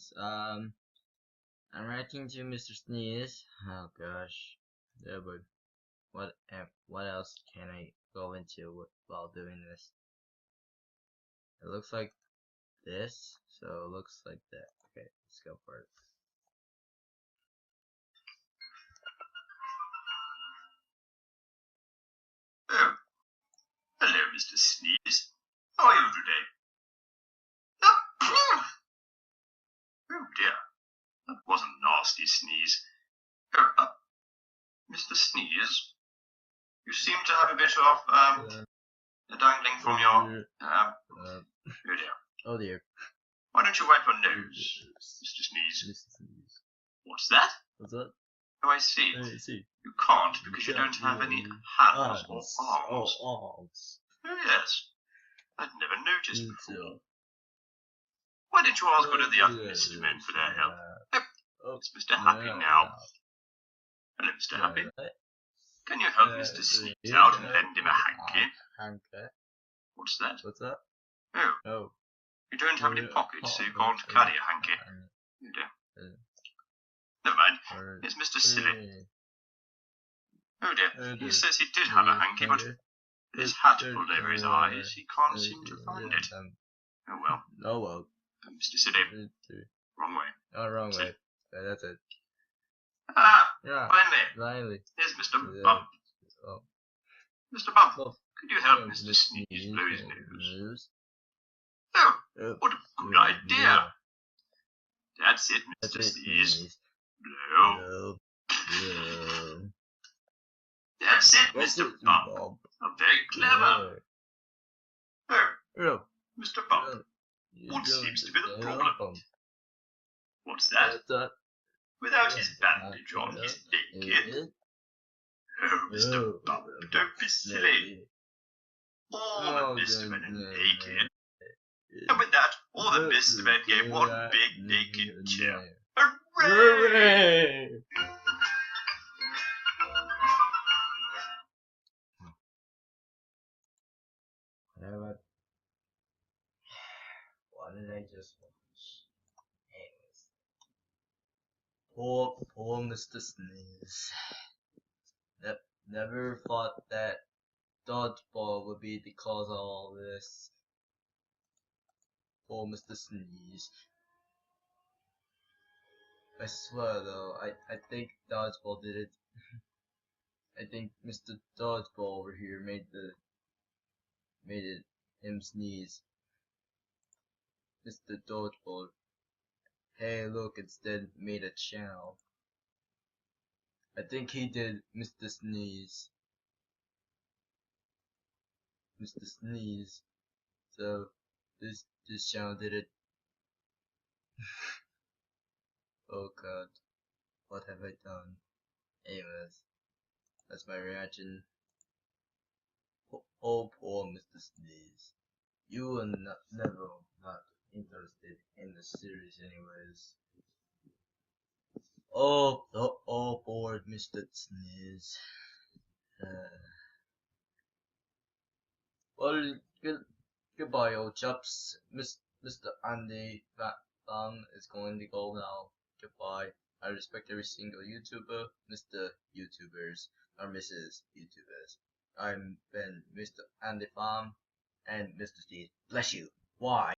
friends. I'm writing to Mr. Sneeze. Oh gosh. Yeah, but what else can I go into while doing this? It looks like this, so it looks like that. Okay, let's go for it. Oh, hello, Mr. Sneeze. How are you today? Oh dear, that was a nasty sneeze. Mr. Sneeze, you seem to have a bit of dangling from your oh dear. Oh dear. Why don't you wipe your nose, Mr. Sneeze? What's that? What's that? Oh, I see. I see. You can't because you don't have any hands or arms. Oh, arms. Oh yes, I'd never noticed before. So, Why didn't you ask one of the other Mr. Men for their help? It's Mr. Happy now. Hello, Mr. Happy. Can you help Mr. Sneeze out and lend him a hanky? Hanky. What's that? What's that? Oh, Oh. you don't have any pockets, so you can't carry a hanky. You do. Never mind. It's Mr. Silly. Oh dear. He says he did have a hanky, but his hat pulled over his eyes. He can't seem to find it. Oh well. Oh well. Mr. Silly. Wrong way. Oh, wrong way. Yeah, that's it. Ah, Yeah. Finally. Finally. Here's Mr. Bump. Oh. Mr. Bump, could you help Mr. Sneeze blow his nose? Oh, what a good idea. That's it, Mr. Sneeze. Blow. That's it, Mr. Bump. Very clever. Oh, Mr. Bump, what seems to be the problem? What's that? Without his bandage on, he's naked. Oh, Mr. Bump, don't be silly. All the Mr. Men are naked. And with that, all the Mr. Men gave one big naked cheer. Hooray! What did I just watch? Anyways. Poor Mr. Sneeze. Never thought that dodgeball would be the cause of all this. Poor Mr. Sneeze. I swear though, I think dodgeball did it. I think Mr. Dodgeball over here made him sneeze. Mr. Dodgeball. Hey look, instead made a channel. I think he did Mr. Sneeze. Mr. Sneeze. So this channel did it. Oh god. What have I done? Anyways. That's my reaction. Oh poor Mr. Sneeze. You were never not interested in the series anyways. Oh poor Mr. Sneeze. Well, goodbye old chaps. Mr. Andy Fown is going to go now. Goodbye. I respect every single YouTuber, Mr. YouTubers, or Mrs. YouTubers. I'm been Mr. Andy Fown and Mr. Sneeze. Bless you. Why?